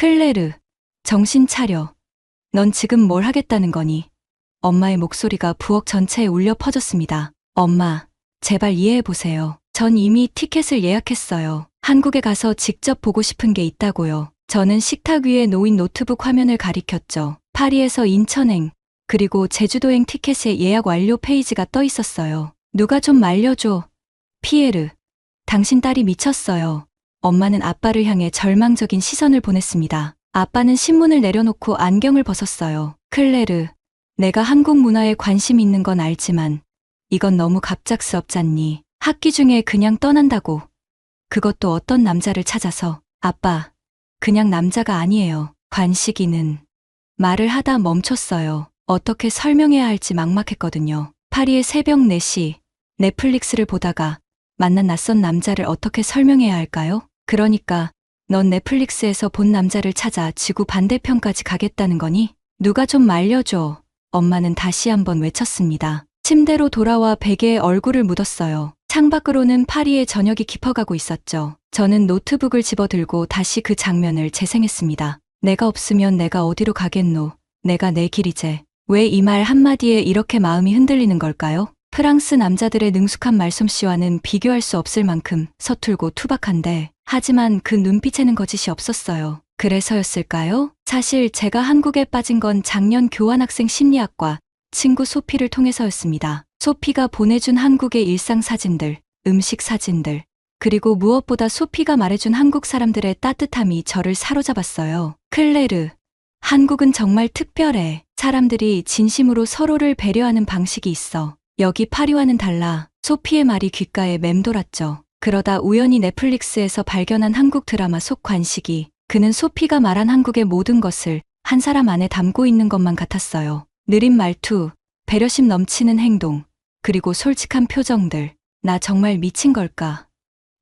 클레르, 정신 차려. 넌 지금 뭘 하겠다는 거니? 엄마의 목소리가 부엌 전체에 울려 퍼졌습니다. 엄마, 제발 이해해보세요. 전 이미 티켓을 예약했어요. 한국에 가서 직접 보고 싶은 게 있다고요. 저는 식탁 위에 놓인 노트북 화면을 가리켰죠. 파리에서 인천행, 그리고 제주도행 티켓의 예약 완료 페이지가 떠 있었어요. 누가 좀 말려줘. 피에르, 당신 딸이 미쳤어요. 엄마는 아빠를 향해 절망적인 시선을 보냈습니다. 아빠는 신문을 내려놓고 안경을 벗었어요. 클레르, 내가 한국 문화에 관심 있는 건 알지만 이건 너무 갑작스럽잖니. 학기 중에 그냥 떠난다고. 그것도 어떤 남자를 찾아서. 아빠, 그냥 남자가 아니에요. 관식이는. 말을 하다 멈췄어요. 어떻게 설명해야 할지 막막했거든요. 파리의 새벽 4시, 넷플릭스를 보다가 만난 낯선 남자를 어떻게 설명해야 할까요? 그러니까 넌 넷플릭스에서 본 남자를 찾아 지구 반대편까지 가겠다는 거니? 누가 좀 말려줘. 엄마는 다시 한번 외쳤습니다. 침대로 돌아와 베개에 얼굴을 묻었어요. 창밖으로는 파리의 저녁이 깊어가고 있었죠. 저는 노트북을 집어들고 다시 그 장면을 재생했습니다. 내가 없으면 내가 어디로 가겠노. 내가 내 길이제. 왜 이 말 한마디에 이렇게 마음이 흔들리는 걸까요? 프랑스 남자들의 능숙한 말솜씨와는 비교할 수 없을 만큼 서툴고 투박한데, 하지만 그 눈빛에는 거짓이 없었어요. 그래서였을까요? 사실 제가 한국에 빠진 건 작년 교환학생 심리학과 친구 소피를 통해서였습니다. 소피가 보내준 한국의 일상 사진들, 음식 사진들, 그리고 무엇보다 소피가 말해준 한국 사람들의 따뜻함이 저를 사로잡았어요. 클레르, 한국은 정말 특별해. 사람들이 진심으로 서로를 배려하는 방식이 있어. 여기 파리와는 달라. 소피의 말이 귓가에 맴돌았죠. 그러다 우연히 넷플릭스에서 발견한 한국 드라마 속 관식이, 그는 소피가 말한 한국의 모든 것을 한 사람 안에 담고 있는 것만 같았어요. 느린 말투, 배려심 넘치는 행동, 그리고 솔직한 표정들. 나 정말 미친 걸까?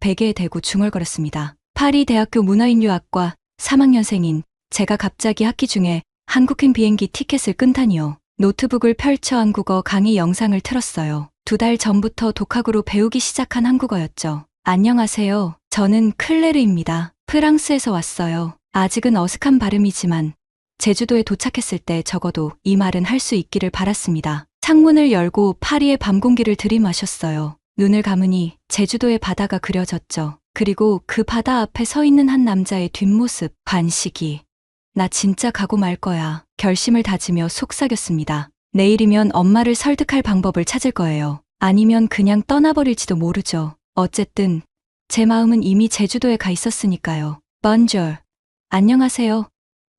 베개에 대고 중얼거렸습니다. 파리 대학교 문화인류학과 3학년생인 제가 갑자기 학기 중에 한국행 비행기 티켓을 끊다니요. 노트북을 펼쳐 한국어 강의 영상을 틀었어요. 2달 전부터 독학으로 배우기 시작한 한국어였죠. 안녕하세요. 저는 클레르입니다. 프랑스에서 왔어요. 아직은 어색한 발음이지만 제주도에 도착했을 때 적어도 이 말은 할 수 있기를 바랐습니다. 창문을 열고 파리의 밤 공기를 들이마셨어요. 눈을 감으니 제주도의 바다가 그려졌죠. 그리고 그 바다 앞에 서 있는 한 남자의 뒷모습, 관식이. 나 진짜 가고 말 거야. 결심을 다지며 속삭였습니다. 내일이면 엄마를 설득할 방법을 찾을 거예요. 아니면 그냥 떠나버릴지도 모르죠. 어쨌든 제 마음은 이미 제주도에 가 있었으니까요. 번졸. 안녕하세요.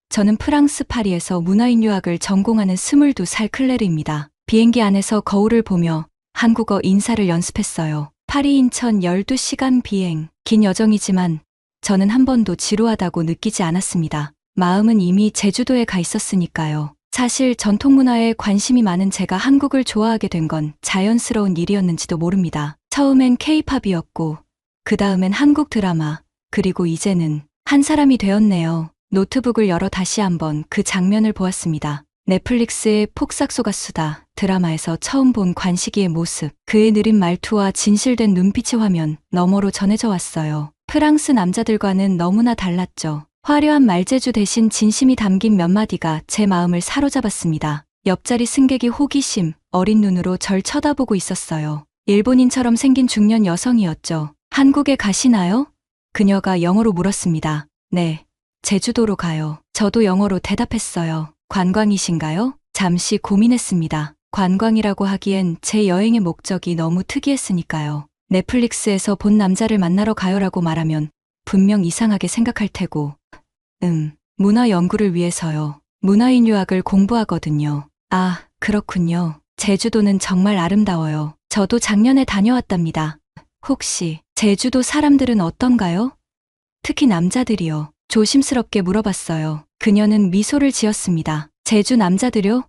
저는 프랑스 파리에서 문화인류학을 전공하는 22살 클레르입니다. 비행기 안에서 거울을 보며 한국어 인사를 연습했어요. 파리 인천 12시간 비행. 긴 여정이지만 저는 한 번도 지루하다고 느끼지 않았습니다. 마음은 이미 제주도에 가 있었으니까요. 사실 전통문화에 관심이 많은 제가 한국을 좋아하게 된 건 자연스러운 일이었는지도 모릅니다. 처음엔 K-팝이었고 그 다음엔 한국 드라마, 그리고 이제는 한 사람이 되었네요. 노트북을 열어 다시 한번 그 장면을 보았습니다. 넷플릭스의 폭삭소가수다 드라마에서 처음 본 관식이의 모습, 그의 느린 말투와 진실된 눈빛의 화면 너머로 전해져 왔어요. 프랑스 남자들과는 너무나 달랐죠. 화려한 말재주 대신 진심이 담긴 몇 마디가 제 마음을 사로잡았습니다. 옆자리 승객이 호기심, 어린 눈으로 절 쳐다보고 있었어요. 일본인처럼 생긴 중년 여성이었죠. 한국에 가시나요? 그녀가 영어로 물었습니다. 네, 제주도로 가요. 저도 영어로 대답했어요. 관광이신가요? 잠시 고민했습니다. 관광이라고 하기엔 제 여행의 목적이 너무 특이했으니까요. 넷플릭스에서 본 남자를 만나러 가요라고 말하면 분명 이상하게 생각할 테고. 문화 연구를 위해서요. 문화인류학을 공부하거든요. 아, 그렇군요. 제주도는 정말 아름다워요. 저도 작년에 다녀왔답니다. 혹시 제주도 사람들은 어떤가요? 특히 남자들이요. 조심스럽게 물어봤어요. 그녀는 미소를 지었습니다. 제주 남자들요?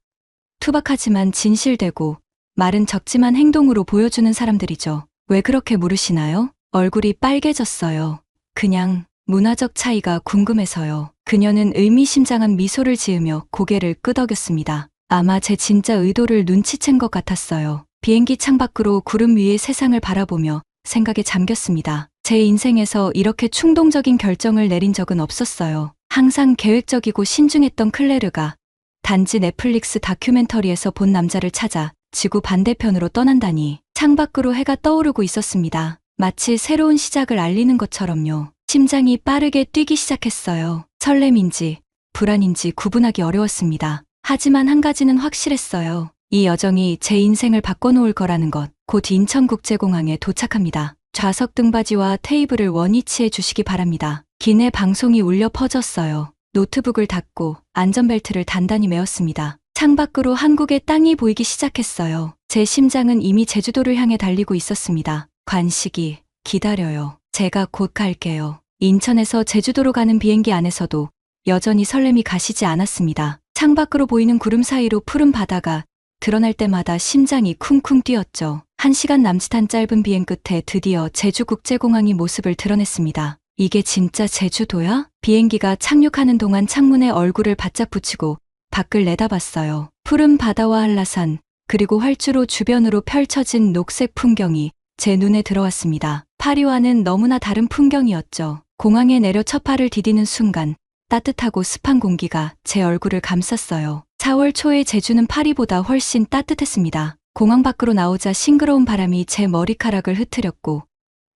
투박하지만 진실되고 말은 적지만 행동으로 보여주는 사람들이죠. 왜 그렇게 물으시나요? 얼굴이 빨개졌어요. 그냥 문화적 차이가 궁금해서요. 그녀는 의미심장한 미소를 지으며 고개를 끄덕였습니다. 아마 제 진짜 의도를 눈치챈 것 같았어요. 비행기 창밖으로 구름 위의 세상을 바라보며 생각에 잠겼습니다. 제 인생에서 이렇게 충동적인 결정을 내린 적은 없었어요. 항상 계획적이고 신중했던 클레르가 단지 넷플릭스 다큐멘터리에서 본 남자를 찾아 지구 반대편으로 떠난다니 창밖으로 해가 떠오르고 있었습니다. 마치 새로운 시작을 알리는 것처럼요. 심장이 빠르게 뛰기 시작했어요. 설렘인지 불안인지 구분하기 어려웠습니다. 하지만 한 가지는 확실했어요. 이 여정이 제 인생을 바꿔놓을 거라는 것. 곧 인천국제공항에 도착합니다. 좌석 등받이와 테이블을 원위치해 주시기 바랍니다. 기내 방송이 울려 퍼졌어요. 노트북을 닫고 안전벨트를 단단히 메었습니다. 창밖으로 한국의 땅이 보이기 시작했어요. 제 심장은 이미 제주도를 향해 달리고 있었습니다. 관식이, 기다려요. 제가 곧 갈게요. 인천에서 제주도로 가는 비행기 안에서도 여전히 설렘이 가시지 않았습니다. 창밖으로 보이는 구름 사이로 푸른 바다가 드러날 때마다 심장이 쿵쿵 뛰었죠. 1시간 남짓한 짧은 비행 끝에 드디어 제주국제공항이 모습을 드러냈습니다. 이게 진짜 제주도야? 비행기가 착륙하는 동안 창문에 얼굴을 바짝 붙이고 밖을 내다봤어요. 푸른 바다와 한라산, 그리고 활주로 주변으로 펼쳐진 녹색 풍경이 제 눈에 들어왔습니다. 파리와는 너무나 다른 풍경이었죠. 공항에 내려 첫 발을 디디는 순간 따뜻하고 습한 공기가 제 얼굴을 감쌌어요. 4월 초의 제주는 파리보다 훨씬 따뜻했습니다. 공항 밖으로 나오자 싱그러운 바람이 제 머리카락을 흐트렸고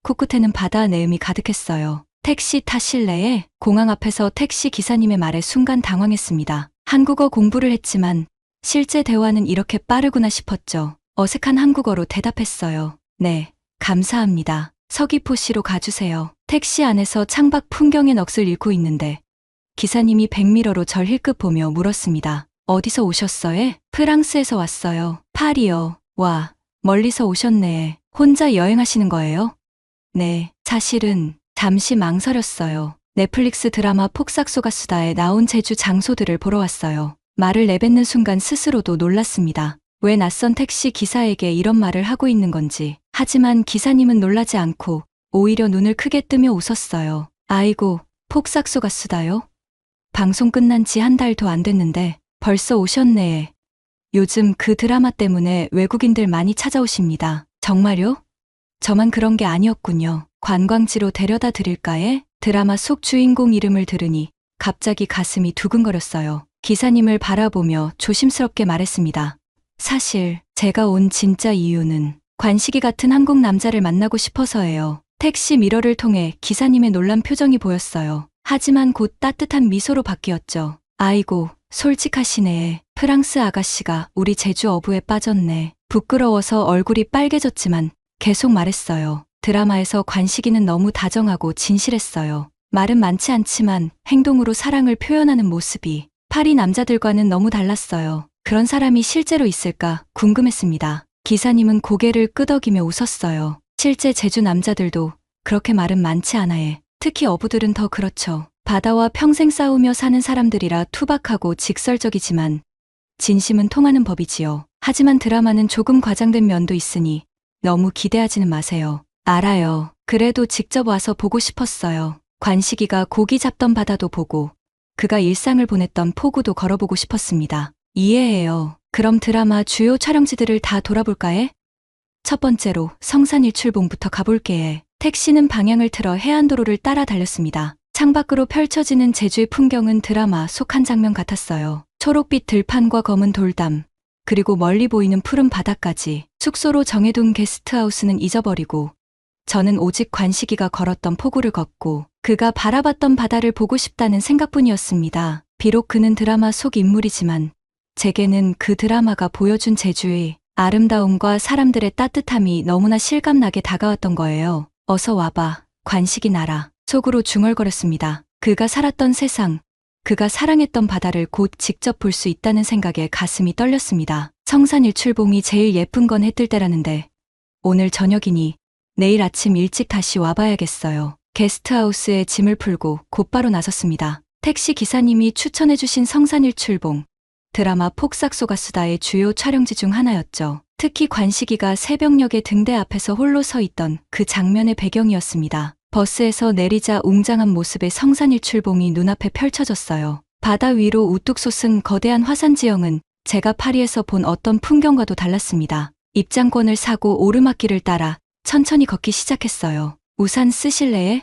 코끝에는 바다 내음이 가득했어요. 택시 타실래에? 공항 앞에서 택시 기사님의 말에 순간 당황했습니다. 한국어 공부를 했지만 실제 대화는 이렇게 빠르구나 싶었죠. 어색한 한국어로 대답했어요. 네, 감사합니다. 서귀포시로 가주세요. 택시 안에서 창밖 풍경의 넋을 잃고 있는데 기사님이 백미러로 절 힐끗 보며 물었습니다. 어디서 오셨어요? 프랑스에서 왔어요. 파리요. 와, 멀리서 오셨네. 혼자 여행하시는 거예요? 네, 사실은 잠시 망설였어요. 넷플릭스 드라마 폭삭소가수다에 나온 제주 장소들을 보러 왔어요. 말을 내뱉는 순간 스스로도 놀랐습니다. 왜 낯선 택시 기사에게 이런 말을 하고 있는 건지. 하지만 기사님은 놀라지 않고 오히려 눈을 크게 뜨며 웃었어요. 아이고, 폭삭소가수다요? 방송 끝난 지 한 달도 안 됐는데 벌써 오셨네. 요즘 그 드라마 때문에 외국인들 많이 찾아오십니다. 정말요? 저만 그런 게 아니었군요. 관광지로 데려다 드릴까에? 드라마 속 주인공 이름을 들으니 갑자기 가슴이 두근거렸어요. 기사님을 바라보며 조심스럽게 말했습니다. 사실 제가 온 진짜 이유는 관식이 같은 한국 남자를 만나고 싶어서예요. 택시 미러를 통해 기사님의 놀란 표정이 보였어요. 하지만 곧 따뜻한 미소로 바뀌었죠. 아이고, 솔직하시네. 프랑스 아가씨가 우리 제주 어부에 빠졌네. 부끄러워서 얼굴이 빨개졌지만 계속 말했어요. 드라마에서 관식이는 너무 다정하고 진실했어요. 말은 많지 않지만 행동으로 사랑을 표현하는 모습이 파리 남자들과는 너무 달랐어요. 그런 사람이 실제로 있을까 궁금했습니다. 기사님은 고개를 끄덕이며 웃었어요. 실제 제주 남자들도 그렇게 말은 많지 않아요. 특히 어부들은 더 그렇죠. 바다와 평생 싸우며 사는 사람들이라 투박하고 직설적이지만 진심은 통하는 법이지요. 하지만 드라마는 조금 과장된 면도 있으니 너무 기대하지는 마세요. 알아요. 그래도 직접 와서 보고 싶었어요. 관식이가 고기 잡던 바다도 보고 그가 일상을 보냈던 포구도 걸어보고 싶었습니다. 이해해요. 그럼 드라마 주요 촬영지들을 다 돌아볼까에? 첫 번째로 성산일출봉부터 가볼게에. 택시는 방향을 틀어 해안도로를 따라 달렸습니다. 창밖으로 펼쳐지는 제주의 풍경은 드라마 속 한 장면 같았어요. 초록빛 들판과 검은 돌담, 그리고 멀리 보이는 푸른 바다까지. 숙소로 정해둔 게스트하우스는 잊어버리고 저는 오직 관식이가 걸었던 포구를 걷고 그가 바라봤던 바다를 보고 싶다는 생각뿐이었습니다. 비록 그는 드라마 속 인물이지만 제게는 그 드라마가 보여준 제주의 아름다움과 사람들의 따뜻함이 너무나 실감나게 다가왔던 거예요. 어서 와봐, 관식이 나라. 속으로 중얼거렸습니다. 그가 살았던 세상, 그가 사랑했던 바다를 곧 직접 볼 수 있다는 생각에 가슴이 떨렸습니다. 성산일출봉이 제일 예쁜 건 해 뜰 때라는데 오늘 저녁이니 내일 아침 일찍 다시 와봐야겠어요. 게스트하우스에 짐을 풀고 곧바로 나섰습니다. 택시 기사님이 추천해주신 성산일출봉, 드라마 폭삭소가수다의 주요 촬영지 중 하나였죠. 특히 관식이가 새벽녘에 등대 앞에서 홀로 서 있던 그 장면의 배경이었습니다. 버스에서 내리자 웅장한 모습의 성산일출봉이 눈앞에 펼쳐졌어요. 바다 위로 우뚝 솟은 거대한 화산 지형은 제가 파리에서 본 어떤 풍경과도 달랐습니다. 입장권을 사고 오르막길을 따라 천천히 걷기 시작했어요. 우산 쓰실래에?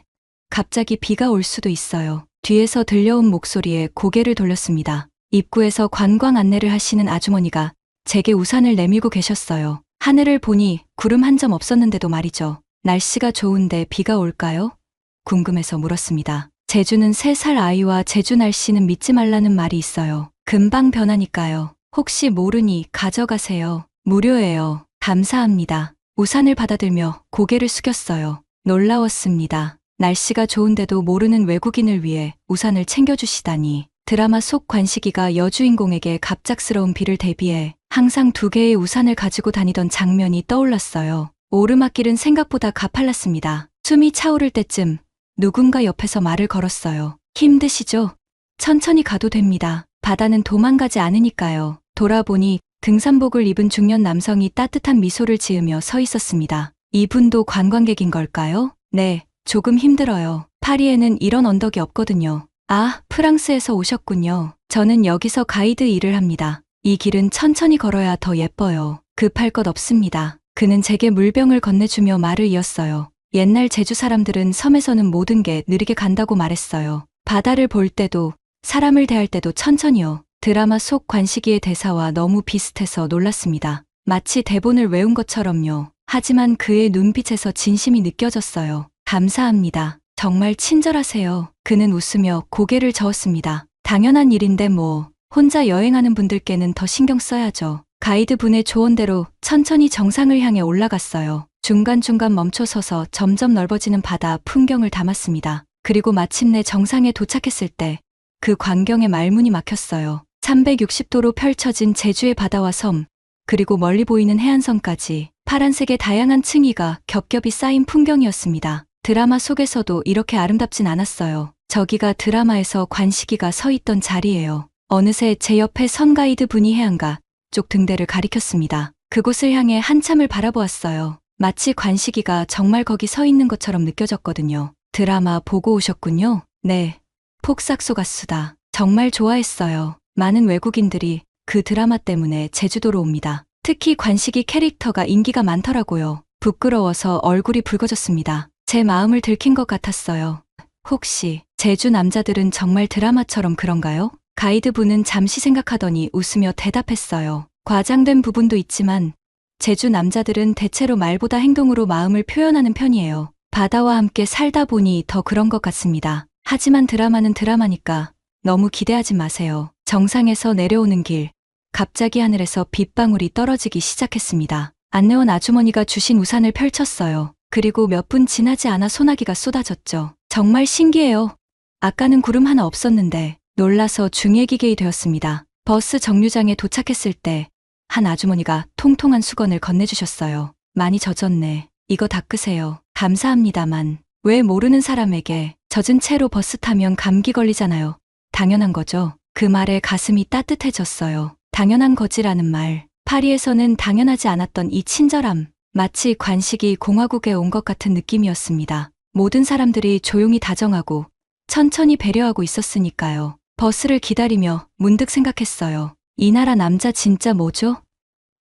갑자기 비가 올 수도 있어요. 뒤에서 들려온 목소리에 고개를 돌렸습니다. 입구에서 관광 안내를 하시는 아주머니가 제게 우산을 내밀고 계셨어요. 하늘을 보니 구름 한 점 없었는데도 말이죠. 날씨가 좋은데 비가 올까요? 궁금해서 물었습니다. 제주는 3살 아이와 제주 날씨는 믿지 말라는 말이 있어요. 금방 변하니까요. 혹시 모르니 가져가세요. 무료예요. 감사합니다. 우산을 받아들며 고개를 숙였어요. 놀라웠습니다. 날씨가 좋은데도 모르는 외국인을 위해 우산을 챙겨주시다니. 드라마 속 관식이가 여주인공에게 갑작스러운 비를 대비해 항상 2개의 우산을 가지고 다니던 장면이 떠올랐어요. 오르막길은 생각보다 가팔랐습니다. 숨이 차오를 때쯤 누군가 옆에서 말을 걸었어요. 힘드시죠? 천천히 가도 됩니다. 바다는 도망가지 않으니까요. 돌아보니 등산복을 입은 중년 남성이 따뜻한 미소를 지으며 서 있었습니다. 이분도 관광객인 걸까요? 네, 조금 힘들어요. 파리에는 이런 언덕이 없거든요. 아, 프랑스에서 오셨군요. 저는 여기서 가이드 일을 합니다. 이 길은 천천히 걸어야 더 예뻐요. 급할 것 없습니다. 그는 제게 물병을 건네주며 말을 이었어요. 옛날 제주 사람들은 섬에서는 모든 게 느리게 간다고 말했어요. 바다를 볼 때도 사람을 대할 때도 천천히요. 드라마 속 관식이의 대사와 너무 비슷해서 놀랐습니다. 마치 대본을 외운 것처럼요. 하지만 그의 눈빛에서 진심이 느껴졌어요. 감사합니다. 정말 친절하세요. 그는 웃으며 고개를 저었습니다. 당연한 일인데 뭐, 혼자 여행하는 분들께는 더 신경 써야죠. 가이드 분의 조언대로 천천히 정상을 향해 올라갔어요. 중간중간 멈춰서서 점점 넓어지는 바다 풍경을 담았습니다. 그리고 마침내 정상에 도착했을 때 그 광경에 말문이 막혔어요. 360도로 펼쳐진 제주의 바다와 섬, 그리고 멀리 보이는 해안선까지 파란색의 다양한 층위가 겹겹이 쌓인 풍경이었습니다. 드라마 속에서도 이렇게 아름답진 않았어요. 저기가 드라마에서 관식이가 서 있던 자리예요. 어느새 제 옆에 선 가이드 분이 해안가 쪽 등대를 가리켰습니다. 그곳을 향해 한참을 바라보았어요. 마치 관식이가 정말 거기 서 있는 것처럼 느껴졌거든요. 드라마 보고 오셨군요. 네. 폭삭소가수다. 정말 좋아했어요. 많은 외국인들이 그 드라마 때문에 제주도로 옵니다. 특히 관식이 캐릭터가 인기가 많더라고요. 부끄러워서 얼굴이 붉어졌습니다. 제 마음을 들킨 것 같았어요. 혹시 제주 남자들은 정말 드라마처럼 그런가요? 가이드분은 잠시 생각하더니 웃으며 대답했어요. 과장된 부분도 있지만 제주 남자들은 대체로 말보다 행동으로 마음을 표현하는 편이에요. 바다와 함께 살다 보니 더 그런 것 같습니다. 하지만 드라마는 드라마니까 너무 기대하지 마세요. 정상에서 내려오는 길, 갑자기 하늘에서 빗방울이 떨어지기 시작했습니다. 안내원 아주머니가 주신 우산을 펼쳤어요. 그리고 몇 분 지나지 않아 소나기가 쏟아졌죠. 정말 신기해요. 아까는 구름 하나 없었는데 놀라서 중예기계이 되었습니다. 버스 정류장에 도착했을 때 한 아주머니가 통통한 수건을 건네주셨어요. 많이 젖었네. 이거 닦으세요. 감사합니다만 왜 모르는 사람에게 젖은 채로 버스 타면 감기 걸리잖아요. 당연한 거죠. 그 말에 가슴이 따뜻해졌어요. 당연한 거지라는 말. 파리에서는 당연하지 않았던 이 친절함. 마치 관식이 공화국에 온 것 같은 느낌이었습니다. 모든 사람들이 조용히 다정하고 천천히 배려하고 있었으니까요. 버스를 기다리며 문득 생각했어요. 이 나라 남자 진짜 뭐죠?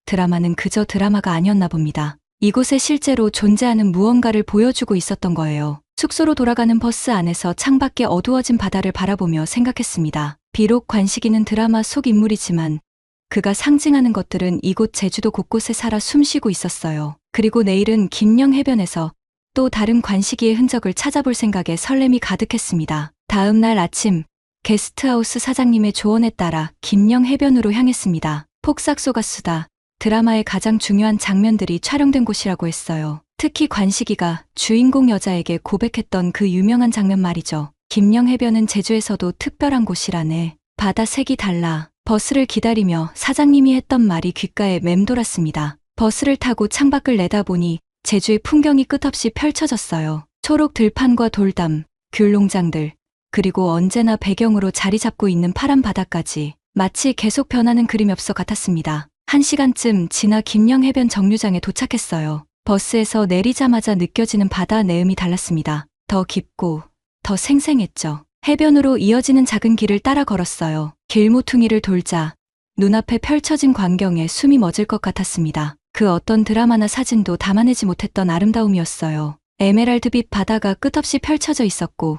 드라마는 그저 드라마가 아니었나 봅니다. 이곳에 실제로 존재하는 무언가를 보여주고 있었던 거예요. 숙소로 돌아가는 버스 안에서 창밖에 어두워진 바다를 바라보며 생각했습니다. 비록 관식이는 드라마 속 인물이지만 그가 상징하는 것들은 이곳 제주도 곳곳에 살아 숨쉬고 있었어요. 그리고 내일은 김영 해변에서 또 다른 관식이의 흔적을 찾아볼 생각에 설렘이 가득했습니다. 다음 날 아침 게스트하우스 사장님의 조언에 따라 김영 해변으로 향했습니다. 폭삭소가수다. 드라마의 가장 중요한 장면들이 촬영된 곳이라고 했어요. 특히 관식이가 주인공 여자에게 고백했던 그 유명한 장면 말이죠. 김영 해변은 제주에서도 특별한 곳이라네. 바다 색이 달라. 버스를 기다리며 사장님이 했던 말이 귓가에 맴돌았습니다. 버스를 타고 창밖을 내다보니 제주의 풍경이 끝없이 펼쳐졌어요. 초록 들판과 돌담, 귤농장들, 그리고 언제나 배경으로 자리 잡고 있는 파란 바다까지 마치 계속 변하는 그림 엽서 같았습니다. 1시간쯤 지나 김영 해변 정류장에 도착했어요. 버스에서 내리자마자 느껴지는 바다 내음이 달랐습니다. 더 깊고 더 생생했죠. 해변으로 이어지는 작은 길을 따라 걸었어요. 길 모퉁이를 돌자 눈앞에 펼쳐진 광경에 숨이 멎을 것 같았습니다. 그 어떤 드라마나 사진도 담아내지 못했던 아름다움이었어요. 에메랄드빛 바다가 끝없이 펼쳐져 있었고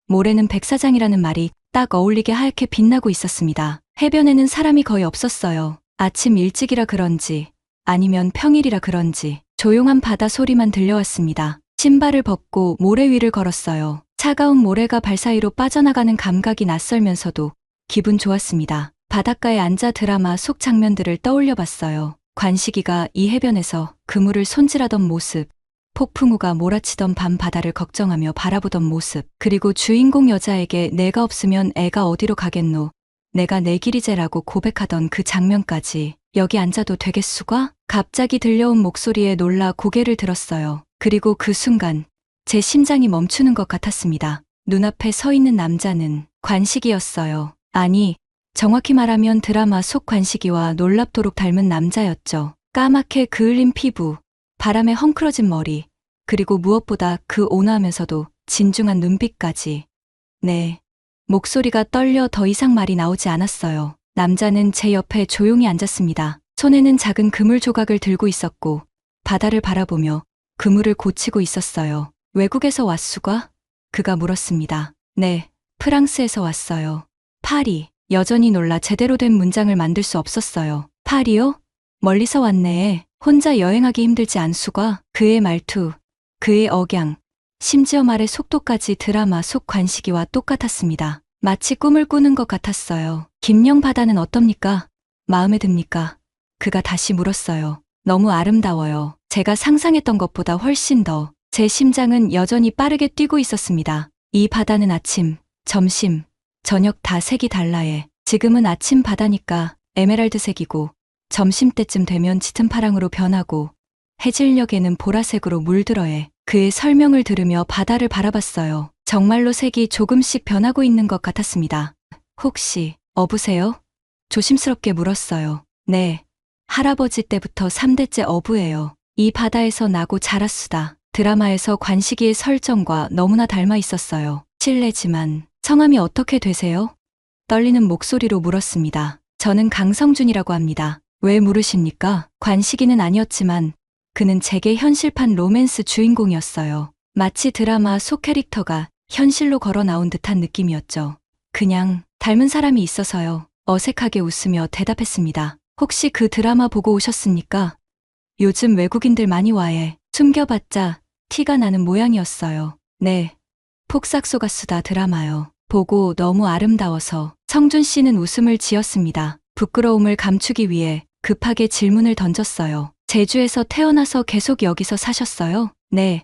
모래는 백사장이라는 말이 딱 어울리게 하얗게 빛나고 있었습니다. 해변에는 사람이 거의 없었어요. 아침 일찍이라 그런지 아니면 평일이라 그런지 조용한 바다 소리만 들려왔습니다. 신발을 벗고 모래 위를 걸었어요. 차가운 모래가 발 사이로 빠져나가는 감각이 낯설면서도 기분 좋았습니다. 바닷가에 앉아 드라마 속 장면들을 떠올려 봤어요. 관식이가 이 해변에서 그물을 손질하던 모습, 폭풍우가 몰아치던 밤 바다를 걱정하며 바라보던 모습, 그리고 주인공 여자에게 내가 없으면 애가 어디로 가겠노? 내가 내 길이제라고 고백하던 그 장면까지. 여기 앉아도 되겠수가? 갑자기 들려온 목소리에 놀라 고개를 들었어요. 그리고 그 순간 제 심장이 멈추는 것 같았습니다. 눈앞에 서 있는 남자는 관식이었어요. 아니, 정확히 말하면 드라마 속 관식이와 놀랍도록 닮은 남자였죠. 까맣게 그을린 피부, 바람에 헝클어진 머리, 그리고 무엇보다 그 온화하면서도 진중한 눈빛까지. 네. 목소리가 떨려 더 이상 말이 나오지 않았어요. 남자는 제 옆에 조용히 앉았습니다. 손에는 작은 그물 조각을 들고 있었고 바다를 바라보며 그물을 고치고 있었어요. 외국에서 왔수가? 그가 물었습니다. 네, 프랑스에서 왔어요. 파리. 여전히 놀라 제대로 된 문장을 만들 수 없었어요. 파리요? 멀리서 왔네. 혼자 여행하기 힘들지 않수가? 그의 말투, 그의 억양, 심지어 말의 속도까지 드라마 속 관식이와 똑같았습니다. 마치 꿈을 꾸는 것 같았어요. 김영 바다는 어떻습니까? 마음에 듭니까? 그가 다시 물었어요. 너무 아름다워요. 제가 상상했던 것보다 훨씬 더. 제 심장은 여전히 빠르게 뛰고 있었습니다. 이 바다는 아침, 점심, 저녁 다 색이 달라해. 지금은 아침 바다니까 에메랄드색이고 점심때쯤 되면 짙은 파랑으로 변하고 해질녘에는 보라색으로 물들어해. 그의 설명을 들으며 바다를 바라봤어요. 정말로 색이 조금씩 변하고 있는 것 같았습니다. 혹시 어부세요? 조심스럽게 물었어요. 네. 할아버지 때부터 3대째 어부예요. 이 바다에서 나고 자랐수다. 드라마에서 관식이의 설정과 너무나 닮아 있었어요. 실례지만 성함이 어떻게 되세요? 떨리는 목소리로 물었습니다. 저는 강성준이라고 합니다. 왜 물으십니까? 관식이는 아니었지만 그는 제게 현실판 로맨스 주인공이었어요. 마치 드라마 속 캐릭터가 현실로 걸어 나온 듯한 느낌이었죠. 그냥 닮은 사람이 있어서요. 어색하게 웃으며 대답했습니다. 혹시 그 드라마 보고 오셨습니까? 요즘 외국인들 많이 와해. 숨겨봤자 티가 나는 모양이었어요. 네. 폭삭 속았수다 드라마요. 보고 너무 아름다워서. 성준 씨는 웃음을 지었습니다. 부끄러움을 감추기 위해 급하게 질문을 던졌어요. 제주에서 태어나서 계속 여기서 사셨어요? 네.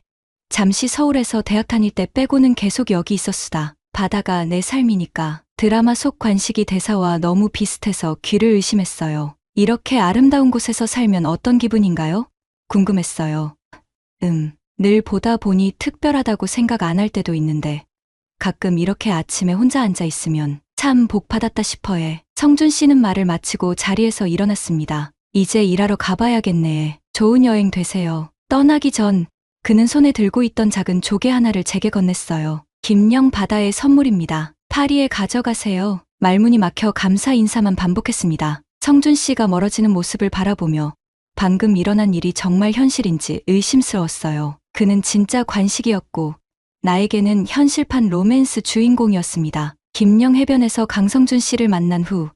잠시 서울에서 대학 다닐 때 빼고는 계속 여기 있었수다. 바다가 내 삶이니까. 드라마 속 관식이 대사와 너무 비슷해서 귀를 의심했어요. 이렇게 아름다운 곳에서 살면 어떤 기분인가요? 궁금했어요. 늘 보다 보니 특별하다고 생각 안 할 때도 있는데 가끔 이렇게 아침에 혼자 앉아 있으면 참 복 받았다 싶어해. 성준 씨는 말을 마치고 자리에서 일어났습니다. 이제 일하러 가봐야겠네. 좋은 여행 되세요. 떠나기 전 그는 손에 들고 있던 작은 조개 하나를 제게 건넸어요. 김영 바다의 선물입니다. 파리에 가져가세요. 말문이 막혀 감사 인사만 반복했습니다. 성준 씨가 멀어지는 모습을 바라보며 방금 일어난 일이 정말 현실인지 의심스러웠어요. 그는 진짜 관식이었고 나에게는 현실판 로맨스 주인공이었습니다. 김영 해변에서 강성준 씨를 만난 후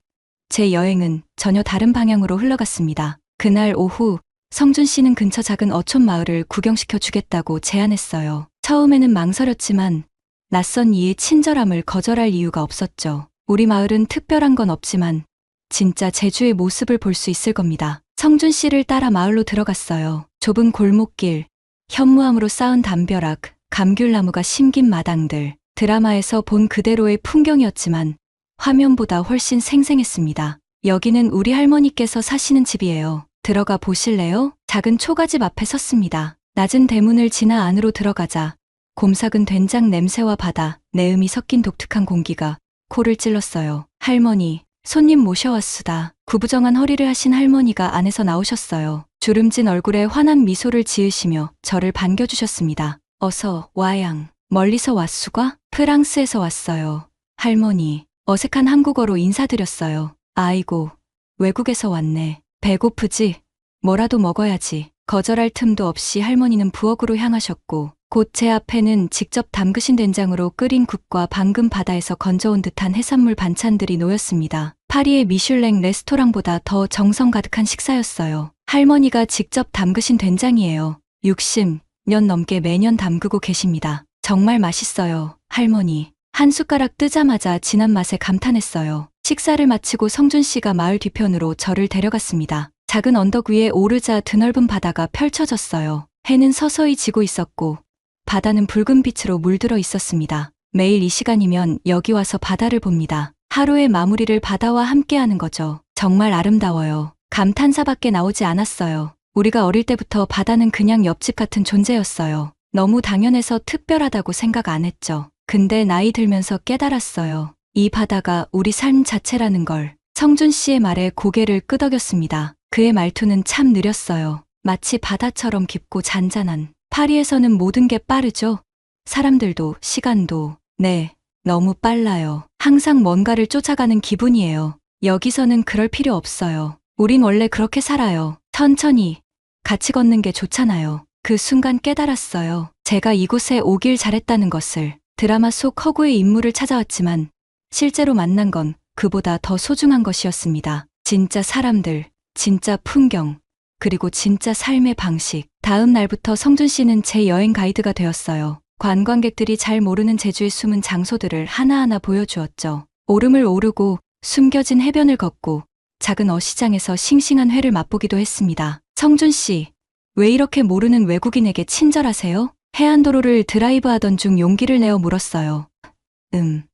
제 여행은 전혀 다른 방향으로 흘러갔습니다. 그날 오후 성준 씨는 근처 작은 어촌 마을을 구경시켜 주겠다고 제안했어요. 처음에는 망설였지만 낯선 이의 친절함을 거절할 이유가 없었죠. 우리 마을은 특별한 건 없지만 진짜 제주의 모습을 볼 수 있을 겁니다. 성준 씨를 따라 마을로 들어갔어요. 좁은 골목길, 현무암으로 쌓은 담벼락, 감귤나무가 심긴 마당들. 드라마에서 본 그대로의 풍경이었지만 화면보다 훨씬 생생했습니다. 여기는 우리 할머니께서 사시는 집이에요. 들어가 보실래요? 작은 초가집 앞에 섰습니다. 낮은 대문을 지나 안으로 들어가자 곰삭은 된장 냄새와 바다, 내음이 섞인 독특한 공기가 코를 찔렀어요. 할머니, 손님 모셔왔수다. 구부정한 허리를 하신 할머니가 안에서 나오셨어요. 주름진 얼굴에 환한 미소를 지으시며 저를 반겨주셨습니다. 어서 와양. 멀리서 왔수가? 프랑스에서 왔어요. 할머니. 어색한 한국어로 인사드렸어요. 아이고, 외국에서 왔네. 배고프지? 뭐라도 먹어야지. 거절할 틈도 없이 할머니는 부엌으로 향하셨고 곧 제 앞에는 직접 담그신 된장으로 끓인 국과 방금 바다에서 건져온 듯한 해산물 반찬들이 놓였습니다. 파리의 미슐랭 레스토랑보다 더 정성 가득한 식사였어요. 할머니가 직접 담그신 된장이에요. 60년 넘게 매년 담그고 계십니다. 정말 맛있어요, 할머니. 한 숟가락 뜨자마자 진한 맛에 감탄했어요. 식사를 마치고 성준 씨가 마을 뒤편으로 저를 데려갔습니다. 작은 언덕 위에 오르자 드넓은 바다가 펼쳐졌어요. 해는 서서히 지고 있었고 바다는 붉은 빛으로 물들어 있었습니다. 매일 이 시간이면 여기 와서 바다를 봅니다. 하루의 마무리를 바다와 함께하는 거죠. 정말 아름다워요. 감탄사밖에 나오지 않았어요. 우리가 어릴 때부터 바다는 그냥 옆집 같은 존재였어요. 너무 당연해서 특별하다고 생각 안 했죠. 근데 나이 들면서 깨달았어요. 이 바다가 우리 삶 자체라는 걸. 성준 씨의 말에 고개를 끄덕였습니다. 그의 말투는 참 느렸어요. 마치 바다처럼 깊고 잔잔한. 파리에서는 모든 게 빠르죠? 사람들도, 시간도. 네, 너무 빨라요. 항상 뭔가를 쫓아가는 기분이에요. 여기서는 그럴 필요 없어요. 우린 원래 그렇게 살아요. 천천히. 같이 걷는 게 좋잖아요. 그 순간 깨달았어요. 제가 이곳에 오길 잘했다는 것을. 드라마 속 허구의 인물을 찾아왔지만 실제로 만난 건 그보다 더 소중한 것이었습니다. 진짜 사람들, 진짜 풍경, 그리고 진짜 삶의 방식. 다음 날부터 성준 씨는 제 여행 가이드가 되었어요. 관광객들이 잘 모르는 제주의 숨은 장소들을 하나하나 보여주었죠. 오름을 오르고 숨겨진 해변을 걷고 작은 어시장에서 싱싱한 회를 맛보기도 했습니다. 성준 씨, 왜 이렇게 모르는 외국인에게 친절하세요? 해안도로를 드라이브하던 중 용기를 내어 물었어요.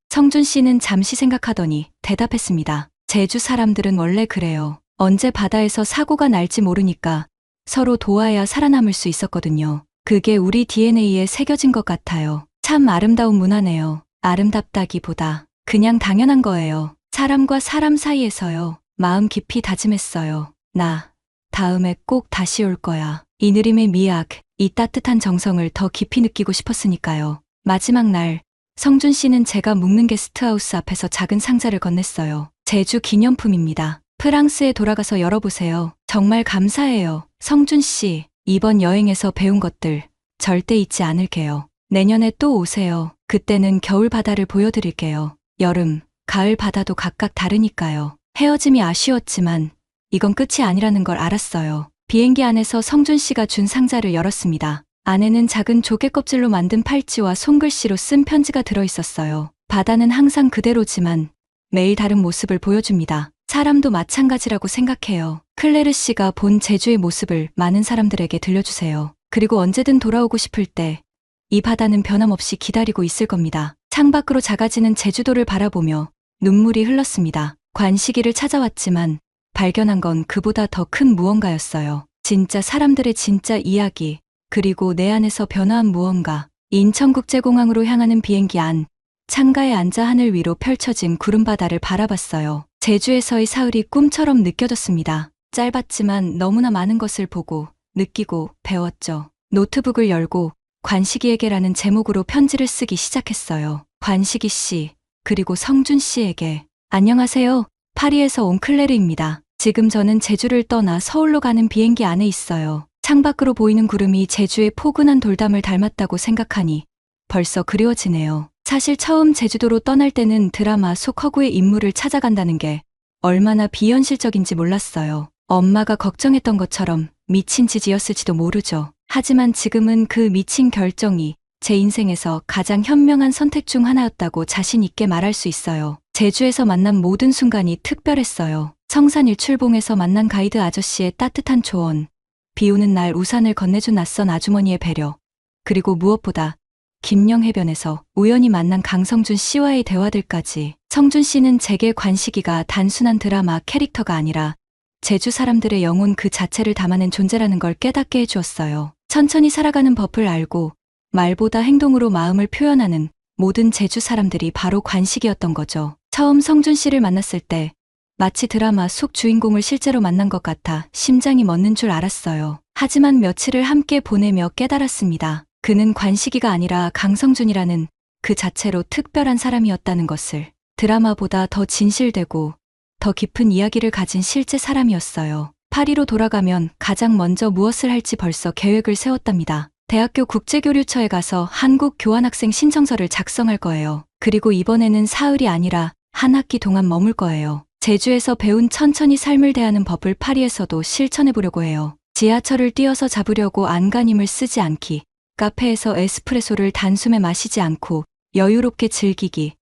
성준 씨는 잠시 생각하더니 대답했습니다. 제주 사람들은 원래 그래요. 언제 바다에서 사고가 날지 모르니까 서로 도와야 살아남을 수 있었거든요. 그게 우리 DNA에 새겨진 것 같아요. 참 아름다운 문화네요. 아름답다기보다 그냥 당연한 거예요. 사람과 사람 사이에서요. 마음 깊이 다짐했어요. 나 다음에 꼭 다시 올 거야. 이 느림의 미학, 이 따뜻한 정성을 더 깊이 느끼고 싶었으니까요. 마지막 날 성준 씨는 제가 묵는 게스트하우스 앞에서 작은 상자를 건넸어요. 제주 기념품입니다. 프랑스에 돌아가서 열어보세요. 정말 감사해요. 성준 씨, 이번 여행에서 배운 것들 절대 잊지 않을게요. 내년에 또 오세요. 그때는 겨울 바다를 보여드릴게요. 여름, 가을 바다도 각각 다르니까요. 헤어짐이 아쉬웠지만 이건 끝이 아니라는 걸 알았어요. 비행기 안에서 성준 씨가 준 상자를 열었습니다. 안에는 작은 조개 껍질로 만든 팔찌와 손글씨로 쓴 편지가 들어있었어요. 바다는 항상 그대로지만 매일 다른 모습을 보여줍니다. 사람도 마찬가지라고 생각해요. 클레르 씨가 본 제주의 모습을 많은 사람들에게 들려주세요. 그리고 언제든 돌아오고 싶을 때 이 바다는 변함없이 기다리고 있을 겁니다. 창밖으로 작아지는 제주도를 바라보며 눈물이 흘렀습니다. 관식이를 찾아왔지만 발견한 건 그보다 더 큰 무언가였어요. 진짜 사람들의 진짜 이야기, 그리고 내 안에서 변화한 무언가. 인천국제공항으로 향하는 비행기 안, 창가에 앉아 하늘 위로 펼쳐진 구름바다를 바라봤어요. 제주에서의 사흘이 꿈처럼 느껴졌습니다. 짧았지만 너무나 많은 것을 보고, 느끼고, 배웠죠. 노트북을 열고 관식이에게라는 제목으로 편지를 쓰기 시작했어요. 관식이 씨, 그리고 성준 씨에게. 안녕하세요. 파리에서 온 클레르입니다. 지금 저는 제주를 떠나 서울로 가는 비행기 안에 있어요. 창밖으로 보이는 구름이 제주의 포근한 돌담을 닮았다고 생각하니 벌써 그리워지네요. 사실 처음 제주도로 떠날 때는 드라마 속 허구의 인물을 찾아간다는 게 얼마나 비현실적인지 몰랐어요. 엄마가 걱정했던 것처럼 미친 짓이었을지도 모르죠. 하지만 지금은 그 미친 결정이 제 인생에서 가장 현명한 선택 중 하나였다고 자신 있게 말할 수 있어요. 제주에서 만난 모든 순간이 특별했어요. 성산 일출봉에서 만난 가이드 아저씨의 따뜻한 조언, 비 오는 날 우산을 건네준 낯선 아주머니의 배려, 그리고 무엇보다 김영해변에서 우연히 만난 강성준 씨와의 대화들까지. 성준 씨는 제게 관식이가 단순한 드라마 캐릭터가 아니라 제주 사람들의 영혼 그 자체를 담아낸 존재라는 걸 깨닫게 해주었어요. 천천히 살아가는 법을 알고 말보다 행동으로 마음을 표현하는 모든 제주 사람들이 바로 관식이었던 거죠. 처음 성준 씨를 만났을 때 마치 드라마 속 주인공을 실제로 만난 것 같아 심장이 멎는 줄 알았어요. 하지만 며칠을 함께 보내며 깨달았습니다. 그는 관식이가 아니라 강성준이라는 그 자체로 특별한 사람이었다는 것을. 드라마보다 더 진실되고 더 깊은 이야기를 가진 실제 사람이었어요. 파리로 돌아가면 가장 먼저 무엇을 할지 벌써 계획을 세웠답니다. 대학교 국제교류처에 가서 한국 교환학생 신청서를 작성할 거예요. 그리고 이번에는 사흘이 아니라 한 학기 동안 머물 거예요. 제주에서 배운 천천히 삶을 대하는 법을 파리에서도 실천해 보려고 해요. 지하철을 뛰어서 잡으려고 안간힘을 쓰지 않기, 카페에서 에스프레소를 단숨에 마시지 않고 여유롭게 즐기기,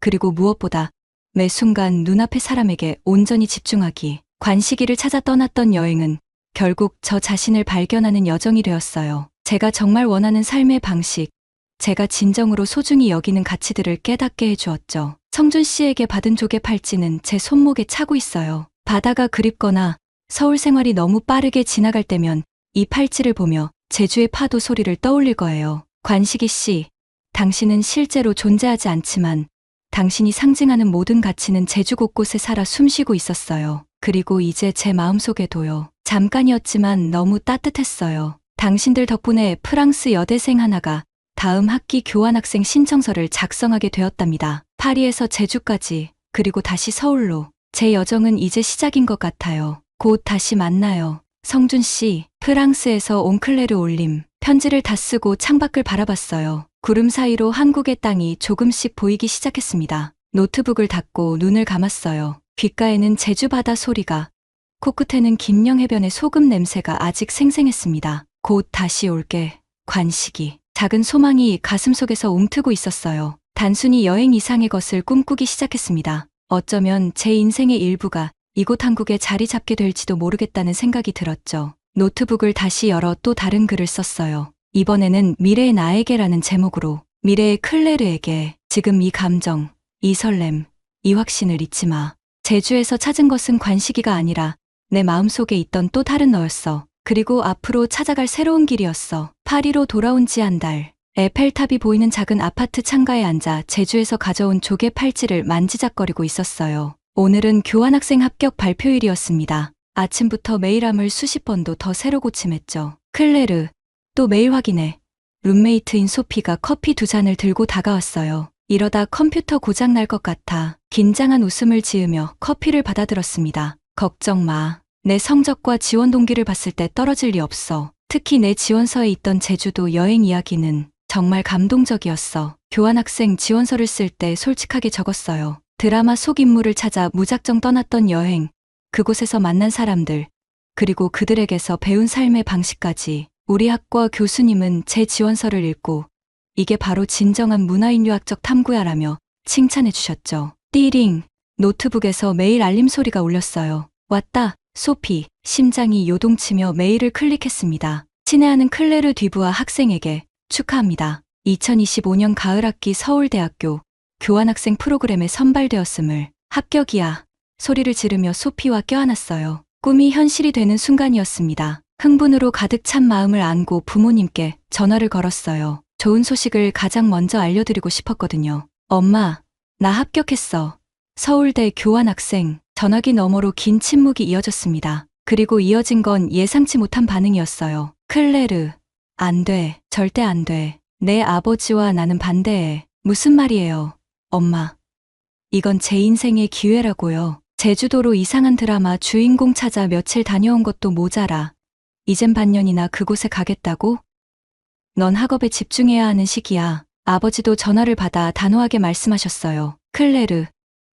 그리고 무엇보다 매 순간 눈앞의 사람에게 온전히 집중하기. 관식이를 찾아 떠났던 여행은 결국 저 자신을 발견하는 여정이 되었어요. 제가 정말 원하는 삶의 방식, 제가 진정으로 소중히 여기는 가치들을 깨닫게 해주었죠. 성준 씨에게 받은 조개 팔찌는 제 손목에 차고 있어요. 바다가 그립거나 서울 생활이 너무 빠르게 지나갈 때면 이 팔찌를 보며 제주의 파도 소리를 떠올릴 거예요. 관식이 씨, 당신은 실제로 존재하지 않지만 당신이 상징하는 모든 가치는 제주 곳곳에 살아 숨쉬고 있었어요. 그리고 이제 제 마음속에도요. 잠깐이었지만 너무 따뜻했어요. 당신들 덕분에 프랑스 여대생 하나가 다음 학기 교환학생 신청서를 작성하게 되었답니다. 파리에서 제주까지, 그리고 다시 서울로. 제 여정은 이제 시작인 것 같아요. 곧 다시 만나요. 성준 씨, 프랑스에서 옹클레르 올림. 편지를 다 쓰고 창밖을 바라봤어요. 구름 사이로 한국의 땅이 조금씩 보이기 시작했습니다. 노트북을 닫고 눈을 감았어요. 귓가에는 제주 바다 소리가, 코끝에는 김영 해변의 소금 냄새가 아직 생생했습니다. 곧 다시 올게, 관식이. 작은 소망이 가슴속에서 움트고 있었어요. 단순히 여행 이상의 것을 꿈꾸기 시작했습니다. 어쩌면 제 인생의 일부가 이곳 한국에 자리 잡게 될지도 모르겠다는 생각이 들었죠. 노트북을 다시 열어 또 다른 글을 썼어요. 이번에는 미래의 나에게라는 제목으로. 미래의 클레르에게 지금 이 감정, 이 설렘, 이 확신을 잊지 마. 제주에서 찾은 것은 관식이가 아니라 내 마음속에 있던 또 다른 너였어. 그리고 앞으로 찾아갈 새로운 길이었어. 파리로 돌아온 지 한 달. 에펠탑이 보이는 작은 아파트 창가에 앉아 제주에서 가져온 조개 팔찌를 만지작거리고 있었어요. 오늘은 교환학생 합격 발표일이었습니다. 아침부터 메일함을 수십 번도 더 새로 고침했죠. 클레르, 또 메일 확인해. 룸메이트인 소피가 커피 2잔을 들고 다가왔어요. 이러다 컴퓨터 고장 날 것 같아. 긴장한 웃음을 지으며 커피를 받아들었습니다. 걱정 마. 내 성적과 지원 동기를 봤을 때 떨어질 리 없어. 특히 내 지원서에 있던 제주도 여행 이야기는 정말 감동적이었어. 교환학생 지원서를 쓸 때 솔직하게 적었어요. 드라마 속 인물을 찾아 무작정 떠났던 여행, 그곳에서 만난 사람들, 그리고 그들에게서 배운 삶의 방식까지. 우리 학과 교수님은 제 지원서를 읽고 이게 바로 진정한 문화인 유학적 탐구야라며 칭찬해 주셨죠. 띠링, 노트북에서 메일 알림 소리가 울렸어요. 왔다, 소피. 심장이 요동치며 메일을 클릭했습니다. 친애하는 클레르 듀부아 학생에게 축하합니다. 2025년 가을 학기 서울대학교 교환학생 프로그램에 선발되었음을. 합격이야. 소리를 지르며 소피와 껴안았어요. 꿈이 현실이 되는 순간이었습니다. 흥분으로 가득 찬 마음을 안고 부모님께 전화를 걸었어요. 좋은 소식을 가장 먼저 알려드리고 싶었거든요. 엄마, 나 합격했어. 서울대 교환학생. 전화기 너머로 긴 침묵이 이어졌습니다. 그리고 이어진 건 예상치 못한 반응이었어요. 클레르, 안 돼. 절대 안 돼. 내 아버지와 나는 반대해. 무슨 말이에요, 엄마. 이건 제 인생의 기회라고요. 제주도로 이상한 드라마 주인공 찾아 며칠 다녀온 것도 모자라. 이젠 반년이나 그곳에 가겠다고? 넌 학업에 집중해야 하는 시기야. 아버지도 전화를 받아 단호하게 말씀하셨어요. 클레르,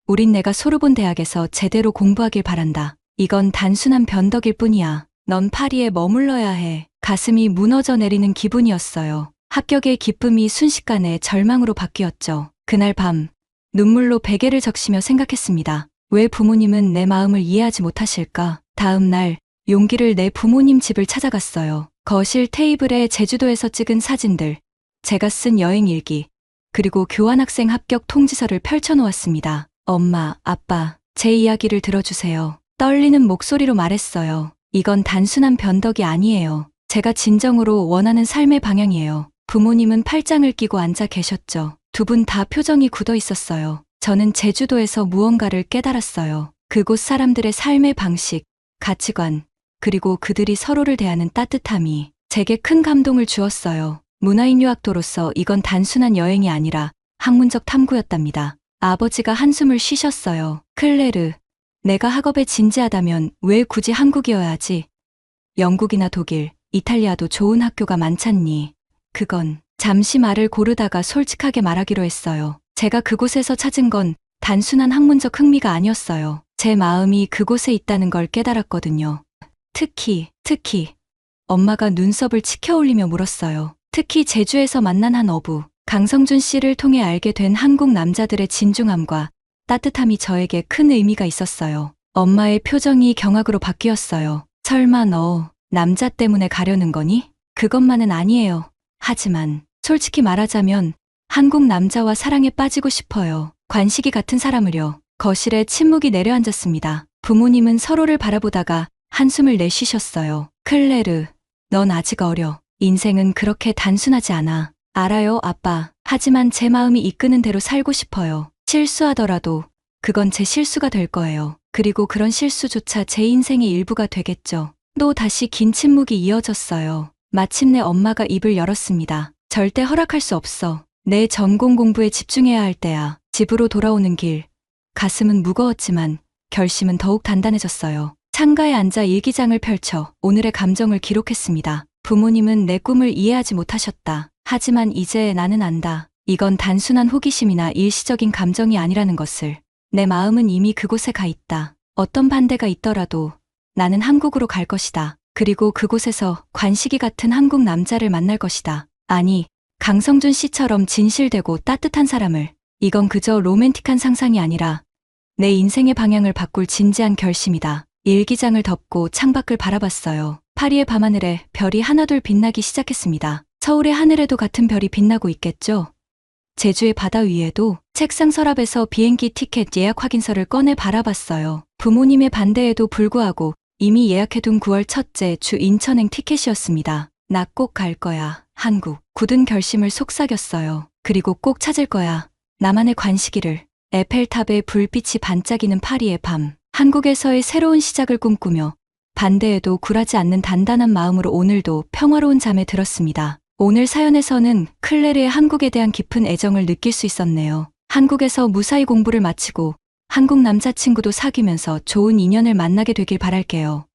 우린 내가 소르본 대학에서 제대로 공부하길 바란다. 이건 단순한 변덕일 뿐이야. 넌 파리에 머물러야 해. 가슴이 무너져 내리는 기분이었어요. 합격의 기쁨이 순식간에 절망으로 바뀌었죠. 그날 밤, 눈물로 베개를 적시며 생각했습니다. 왜 부모님은 내 마음을 이해하지 못하실까? 다음 날, 용기를 내 부모님 집을 찾아갔어요. 거실 테이블에 제주도에서 찍은 사진들, 제가 쓴 여행 일기, 그리고 교환학생 합격 통지서를 펼쳐놓았습니다. 엄마, 아빠, 제 이야기를 들어주세요. 떨리는 목소리로 말했어요. 이건 단순한 변덕이 아니에요. 제가 진정으로 원하는 삶의 방향이에요. 부모님은 팔짱을 끼고 앉아 계셨죠. 두 분 다 표정이 굳어 있었어요. 저는 제주도에서 무언가를 깨달았어요. 그곳 사람들의 삶의 방식, 가치관, 그리고 그들이 서로를 대하는 따뜻함이 제게 큰 감동을 주었어요. 문화인 유학도로서 이건 단순한 여행이 아니라 학문적 탐구였답니다. 아버지가 한숨을 쉬셨어요. 클레르, 내가 학업에 진지하다면 왜 굳이 한국이어야 하지? 영국이나 독일, 이탈리아도 좋은 학교가 많잖니. 그건 잠시 말을 고르다가 솔직하게 말하기로 했어요. 제가 그곳에서 찾은 건 단순한 학문적 흥미가 아니었어요. 제 마음이 그곳에 있다는 걸 깨달았거든요. 특히 엄마가 눈썹을 치켜 올리며 물었어요. 특히 제주에서 만난 한 어부, 강성준 씨를 통해 알게 된 한국 남자들의 진중함과 따뜻함이 저에게 큰 의미가 있었어요. 엄마의 표정이 경악으로 바뀌었어요. 설마 너 남자 때문에 가려는 거니? 그것만은 아니에요. 하지만 솔직히 말하자면 한국 남자와 사랑에 빠지고 싶어요. 관식이 같은 사람을요. 거실에 침묵이 내려앉았습니다. 부모님은 서로를 바라보다가 한숨을 내쉬셨어요. 클레르, 넌 아직 어려. 인생은 그렇게 단순하지 않아. 알아요, 아빠. 하지만 제 마음이 이끄는 대로 살고 싶어요. 실수하더라도 그건 제 실수가 될 거예요. 그리고 그런 실수조차 제 인생의 일부가 되겠죠. 또 다시 긴 침묵이 이어졌어요. 마침내 엄마가 입을 열었습니다. 절대 허락할 수 없어. 내 전공 공부에 집중해야 할 때야. 집으로 돌아오는 길. 가슴은 무거웠지만 결심은 더욱 단단해졌어요. 창가에 앉아 일기장을 펼쳐 오늘의 감정을 기록했습니다. 부모님은 내 꿈을 이해하지 못하셨다. 하지만 이제 나는 안다. 이건 단순한 호기심이나 일시적인 감정이 아니라는 것을. 내 마음은 이미 그곳에 가 있다. 어떤 반대가 있더라도 나는 한국으로 갈 것이다. 그리고 그곳에서 관식이 같은 한국 남자를 만날 것이다. 아니, 강성준 씨처럼 진실되고 따뜻한 사람을. 이건 그저 로맨틱한 상상이 아니라 내 인생의 방향을 바꿀 진지한 결심이다. 일기장을 덮고 창밖을 바라봤어요. 파리의 밤하늘에 별이 하나둘 빛나기 시작했습니다. 서울의 하늘에도 같은 별이 빛나고 있겠죠? 제주의 바다 위에도. 책상 서랍에서 비행기 티켓 예약 확인서를 꺼내 바라봤어요. 부모님의 반대에도 불구하고 이미 예약해둔 9월 첫째 주 인천행 티켓이었습니다. 나 꼭 갈 거야, 한국. 굳은 결심을 속삭였어요. 그리고 꼭 찾을 거야. 나만의 관식이를. 에펠탑의 불빛이 반짝이는 파리의 밤. 한국에서의 새로운 시작을 꿈꾸며 반대에도 굴하지 않는 단단한 마음으로 오늘도 평화로운 잠에 들었습니다. 오늘 사연에서는 클레르의 한국에 대한 깊은 애정을 느낄 수 있었네요. 한국에서 무사히 공부를 마치고 한국 남자친구도 사귀면서 좋은 인연을 만나게 되길 바랄게요.